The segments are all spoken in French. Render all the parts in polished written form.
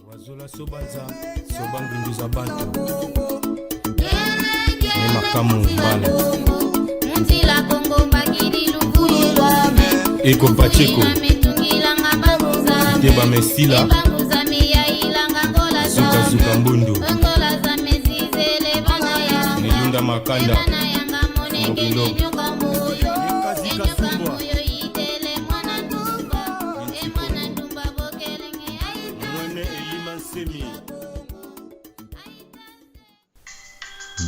Wazola sobanza sobangunduza bantu makamu mbala Mtila Kongo magiri lukula Eko Pacheco Teba Mesila Zuka Zuka Mbundu Nelunda Makanda Mokilo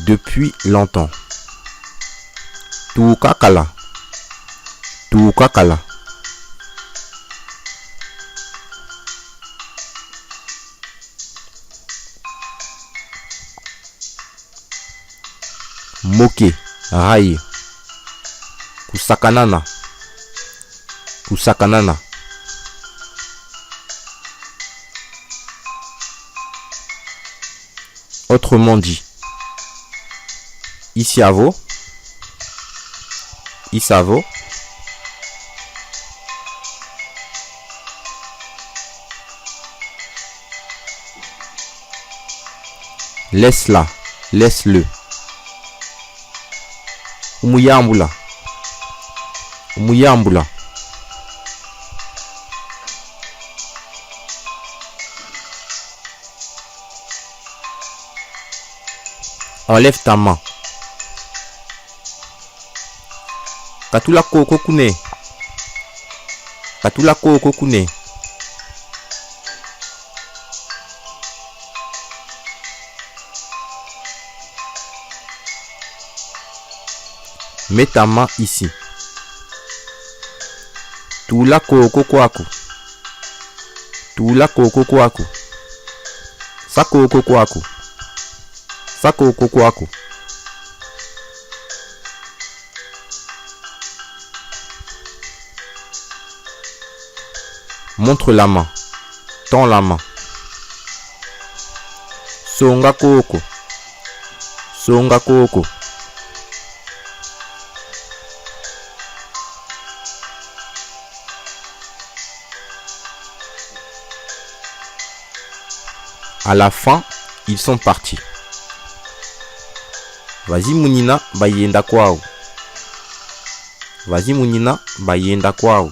Depuis longtemps. Tukakala. Tukakala. Moke, rai. Kusakanana. Kusakanana. Autrement dit, Isiavo, Isavo, laisse-la, laisse-le. Umuyambula, umuyambula. Enlève ta main. Katula koko kune. Katula koko kune. Mets ta main ici. Tula koko kwaku. Tula koko kwaku. Sa koko kwaku. Sa koko kwaku. Montre la main. Tends la main. Songa koko. Songa koko. À la fin, ils sont partis. Vas-y Mounina, bayenda kwao. Vas-y Mounina, bayenda kwao.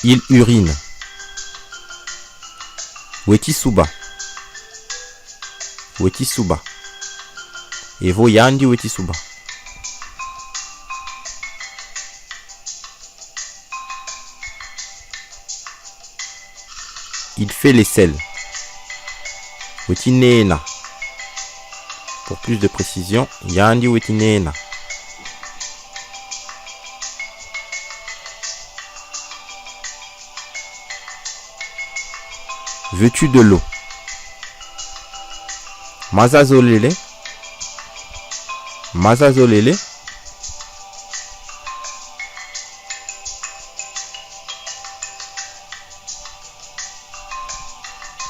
Il urine. Wetisuba. Wetisuba. Evo yandi wetisuba. Il fait l'aisselle. Wetinena. Pour plus de précision, yandi wetinena. Veux-tu de l'eau? Mazazolele. Mazazolele.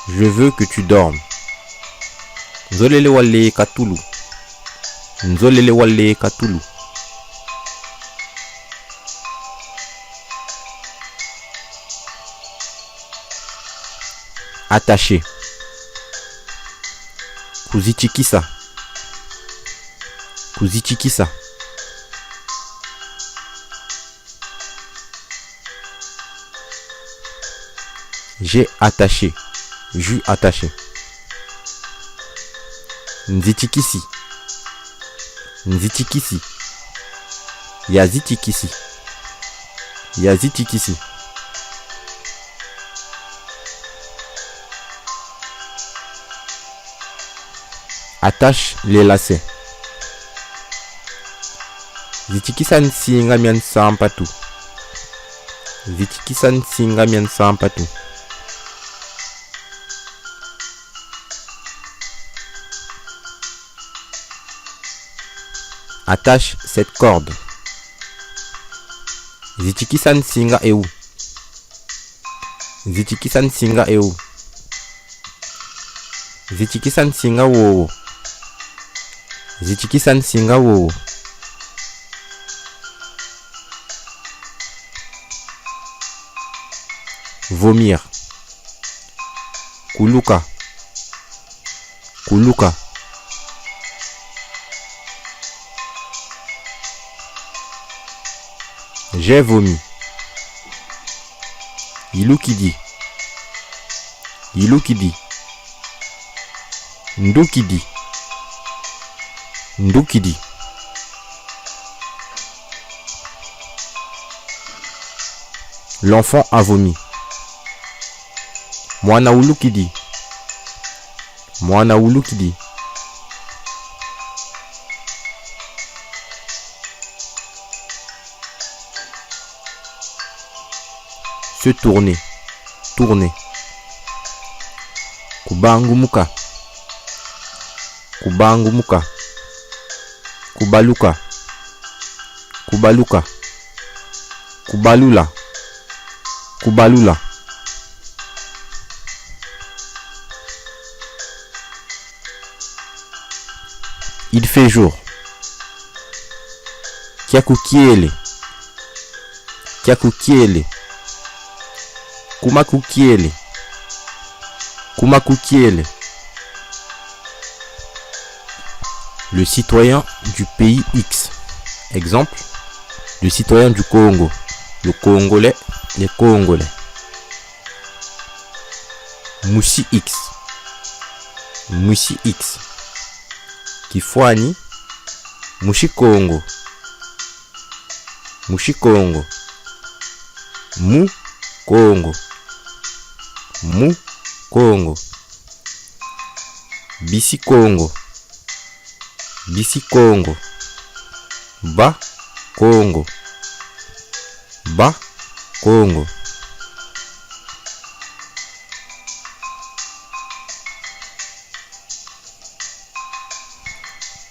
Je veux que tu dormes. Nzolele wale katulu. Nzolele wale katulu. Attaché. Kuzichikisa. Kuzichikisa. J'ai attaché. Jus attaché. Nzitikisi. Nzitikisi. Yazitikisi. Yazitikisi. Attache les lacets. Zitikisa nsinga mian sampatu. Zitikisa nsinga mian sampatu. Attache cette corde. Zitikisa nsinga eu. Zitikisa nsinga eu. Zitikisa nsinga wowo. Zitikisa nsinga wowo. Vomir. Kuluka. Kuluka. J'ai vomi. Ilukidi. Ilukidi. Ndukidi. Ndukidi. L'enfant a vomi. Mwana ulukidi. Mwana ulukidi. Se tourner. Tourner. Kubangumuka. Kubangumuka. Kubaluka. Kubaluka. Kubalula. Kubalula. Il fait jour. Kiakukiele. Kiakukiele. Kumakukiele. Kumakukiele. Le citoyen du pays X. Exemple, le citoyen du Congo. Le Congolais, les Congolais. Moussi X. Moussi X. Kifwani. Mushi Congo. Mushi Congo. Mu Congo. Mu Congo. Bisi Congo. Bisi Congo. Ba Congo. Ba Congo.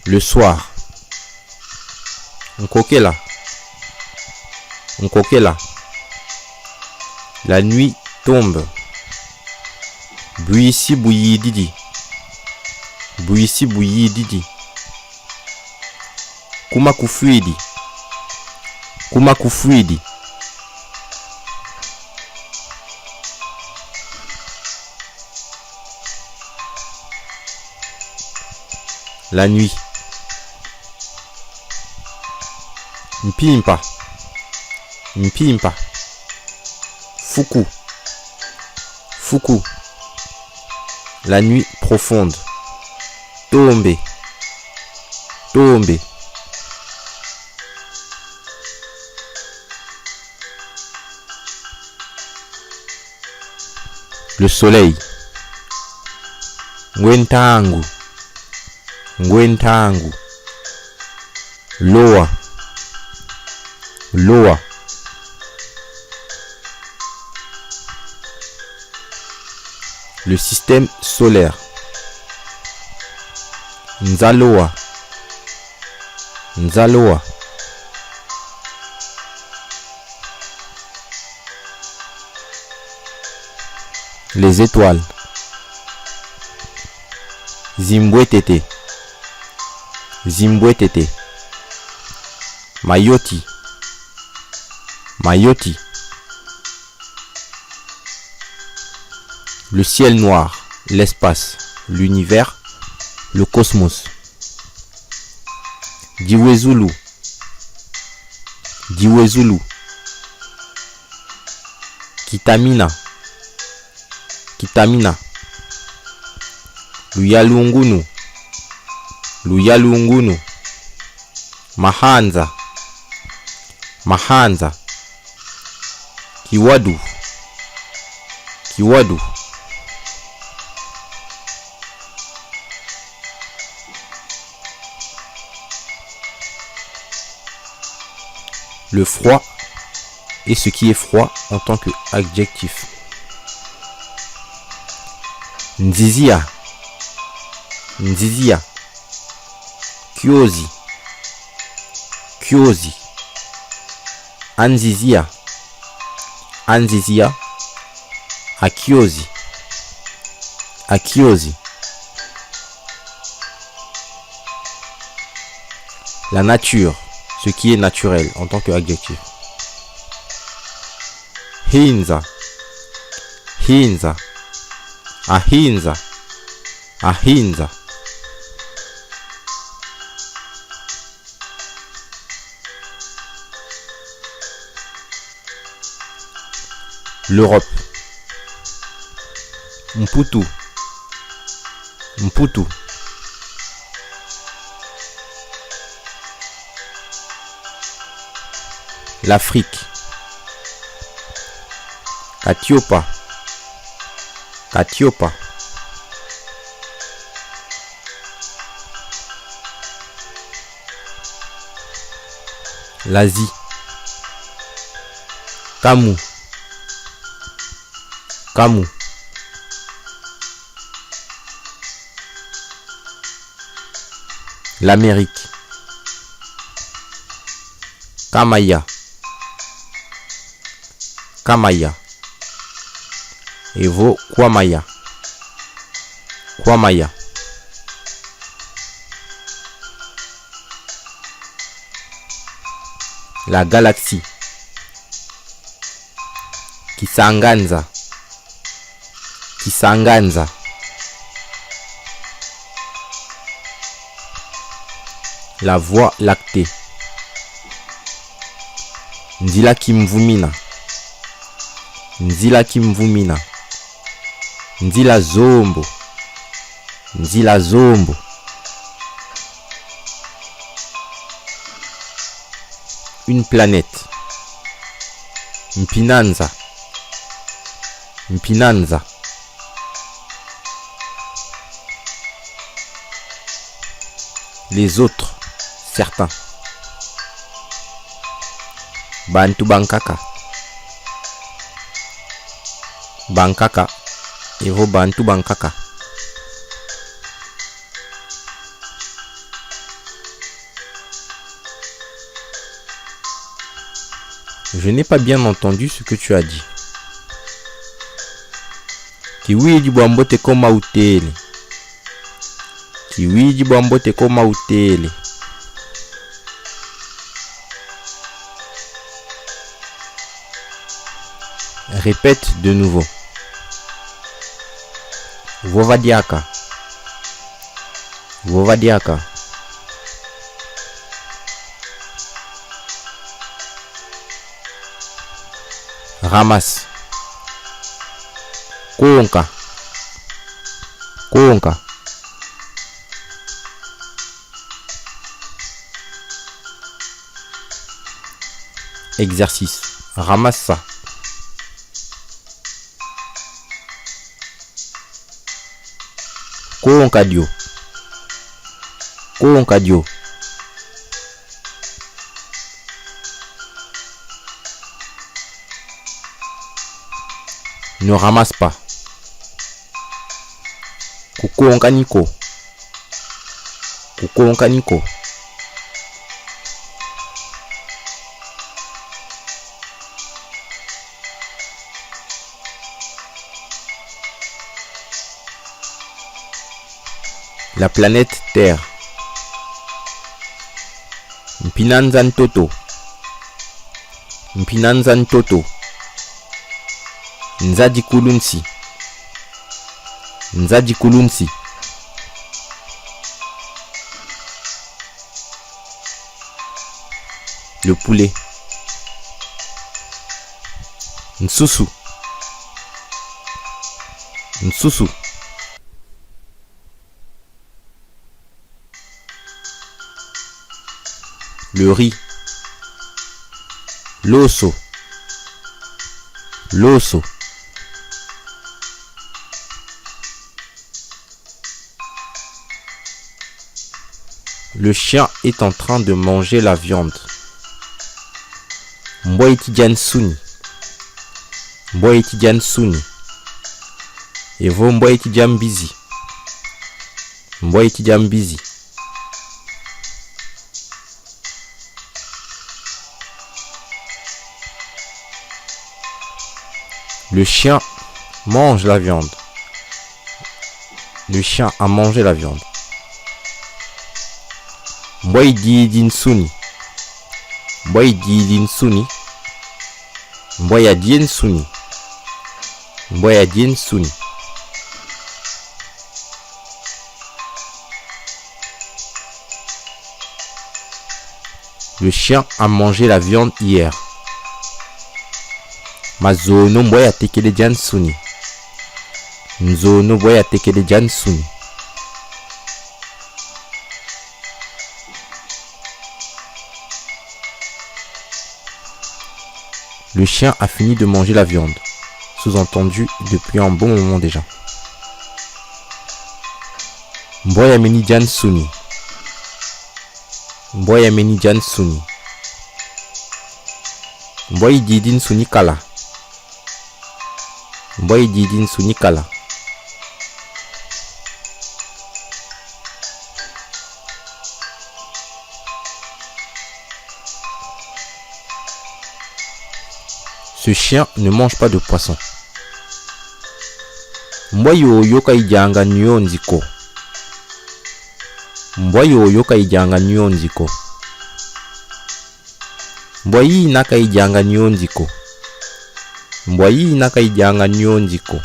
Le soir. Nkokela. Nkokela. La nuit tombe. Bouissi bouilli didi. Bouissi bouilli didi. Kumakufuidi. Kumakufuidi. La nuit. Mpimpa. Mpimpa. Fuku. Fuku. La nuit profonde. Tombe. Tombe. Le soleil. Ngwentangu. Ngwentangu. Loa. Loa. Le système solaire. Nzaloa. Nzaloa. Les étoiles. Zimbwetete. Zimbwetete. Mayoti. Mayoti. Le ciel noir, l'espace, l'univers, le cosmos. Diwezulu. Diwezulu. Kitamina. Kitamina. Luyalungunu. Luyalungunu. Mahanza. Mahanza. Kiwadu. Kiwadu. Le froid est ce qui est froid en tant que adjectif. Nzizia. Nzizia. Kyozi. Kyozi. Anzizia. Anzizia. Akiozi. Akiozi. La nature, ce qui est naturel en tant qu'adjectif. Hinza, hinza, ahinza, ahinza. L'Europe. Mputu, Mputu. L'Afrique. Katiopa, Katiopa. L'Asie. Kamu, Kamu. L'Amérique. Kamaya, Kamaya. Evo Kwamaya, Kwamaya. La galaxie. Kisanganza, Kisanganza. La voie lactée. Nzila Kimvumina, Nzila Kimvumina. Nzila Zombo, Nzila Zombo. Une planète. Mpinanza, Mpinanza. Les autres, certains. Bantu Bankaka, Bankaka. Evo Bantu Bankaka. Je n'ai pas bien entendu ce que tu as dit. Kiwi di bwambote koma utele. Kiwi di bwambote koma utele. Répète de nouveau. Vovadiaka, Vovadiaka. Ramasse. Konka, Konka. Exercice. Ramasse ça. Konkadio, Konkadio. Ne ramasse pas. Kukonkaniko, Kukonkaniko. La planète Terre. Mpinanza Ntoto, Mpinanza Ntoto. Nzadi Kulunsi, Nzadi Kulunsi. Le poulet. Nsusu, Nsusu. Le riz. L'osso, l'osso. Le chien est en train de manger la viande. Mboitidian Suni, Mboitidian Suni. Et vous Mboitidian Busy, Mboitidian Busy. Le chien mange la viande. Le chien a mangé la viande. Mbwa didi nsuni. Mbwa didi nsuni. Mbwa ya dien suni. Mbwa ya dien suni. Le chien a mangé la viande hier. Mazono mbwa ya tekele jan suni. Nzono mbwa ya tekele jan suni. Le chien a fini de manger la viande. Sous-entendu depuis un bon moment déjà. Mbwa ya meni jan suni. Mbwa ya meni jan suni. Mbwa didin suni kala. Mbwa didin suni kala. Ce chien ne mange pas de poisson. Mbwa yoyo kaijanga nyo nziko. Mbwa yoyo kaijanga nyo nziko. Mbwa hii na kaijanga nyo nziko. Mbwa hii na kaijanga nyo nziko.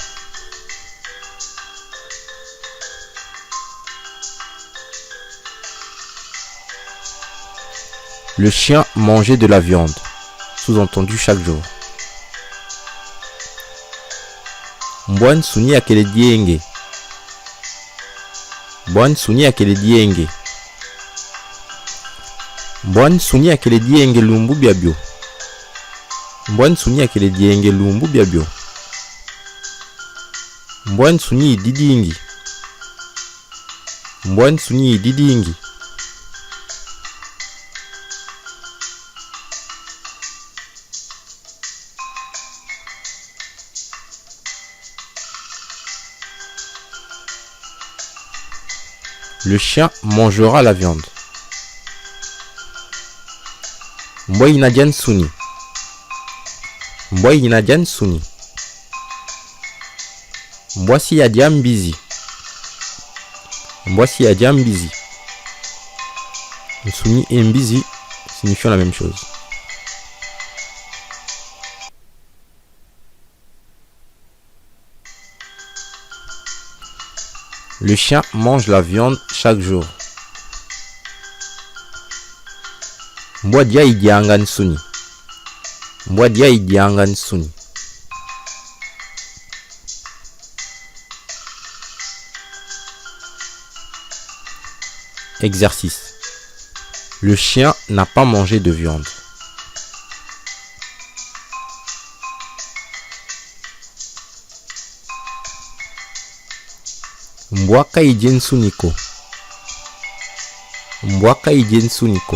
Le chien mangeait de la viande, sous-entendu chaque jour. Mbwa nsuni akele dienge. Mbwa nsuni akele dienge. Mbwa nsuni akele dienge lumbu biabio. Mbwa nsuni akele dienge lumbu biabio. Mbwa nsuni didingi. Mbwa nsuni didingi. Le chien mangera la viande. Mbwa inajan suni. Mbwa inajan suni. Mbwa si adiam busy. Mbwa si adiam busy. Suni et busy signifient la même chose. Le chien mange la viande chaque jour. Mbwa dia idianga nsuni. Mbwa dia idianga nsuni. Exercice. Le chien n'a pas mangé de viande. Mbwa kaije nsuniko. Mbwa kaije nsuniko.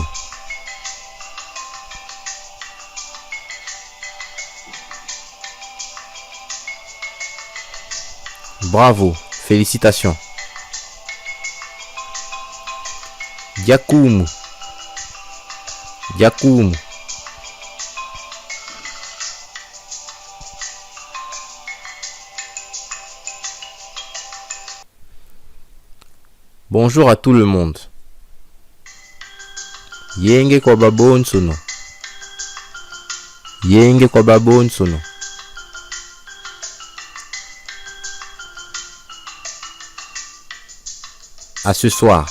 Bravo, félicitations. Diakumu. Diakumu. Bonjour à tout le monde. Yenge kwa babo nsuno. Yenge kwa babo nsuno. À ce soir.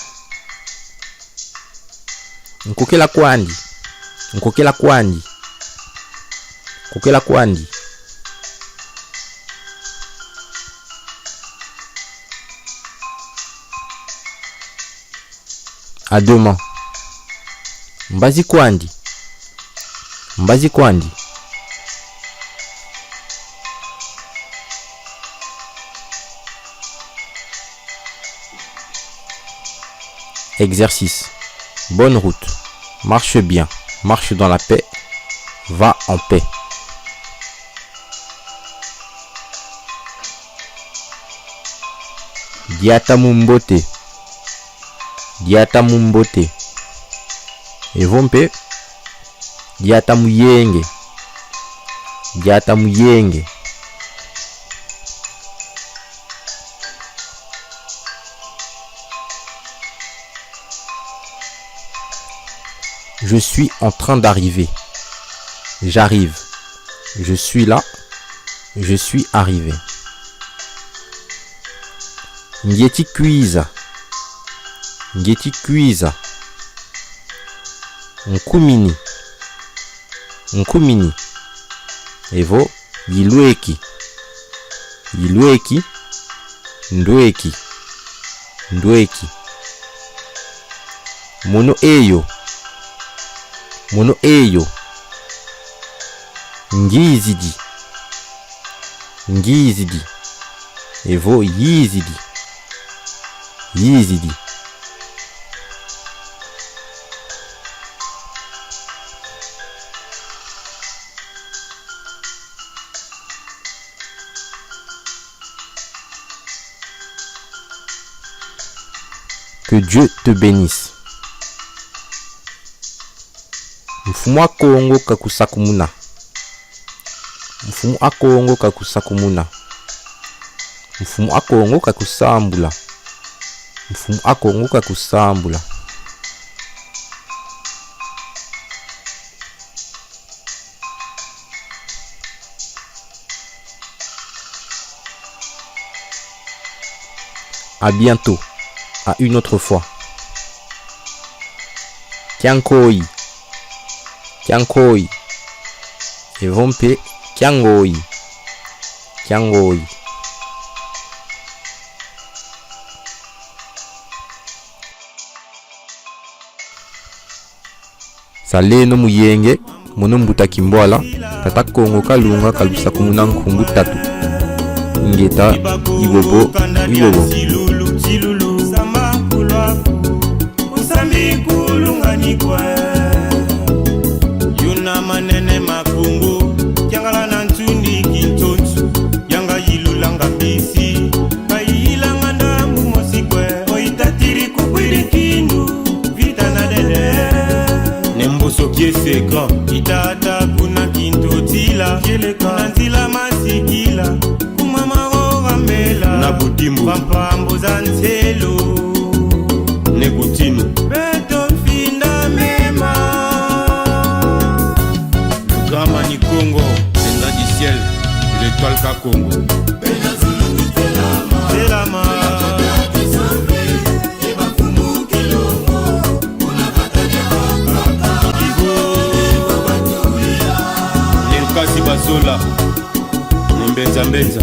Nkokela kwandi. Nkokela kwandi. Nkokela kwandi. À demain. Mbazi kwandi. Mbazi kwandi. Exercice. Bonne route. Marche bien. Marche dans la paix. Va en paix. Diatamumbote. Diatamumbote. Evompe. Diatamuyenge. Diatamuyenge. Je suis en train d'arriver. J'arrive. Je suis là. Je suis arrivé. Ngeti kuiza. Ngeti kuiza. Nkumini. Nkumini. Evo yilweki. Yilweki. Ndweki. Ndweki. Mono eyo. Mono eyo. Ngizidi. Ngizidi. Evo yizidi. Yizidi. Que Dieu te bénisse. Mfumu akongo kakusakumuna. Mfumu akongo kakusakumuna. Mfumu akongo kakusambula. Mfumu akongo kakusambula. À bientôt. À une autre fois. Kiankoi. Kiankoi. Evompe. Kiangoi. Kiangoi. Sale no muyenge. Mono mbuta kimbwala. Tata kongo kalunga kalusa kumuna nkumbu tatu. Ngeta. Ibobo. Ibobo. Yuna manene makungu Kiangala na ntundi kintonsu Yanga yilulanga bisi Kailanga ndambu mosikwe Oitatiri kukwiri kindu Vita na dede Nemboso kiese grand Itata kuna kintotila Jeleka Nantila masikila Kumama rambela Na budimbu Pampambo za ntelo Nekutinu Beto finda mema Le grand Mani Congo Senza du ciel L'étoile ka Congo Telama Nenkasi basola Nembenza mbenza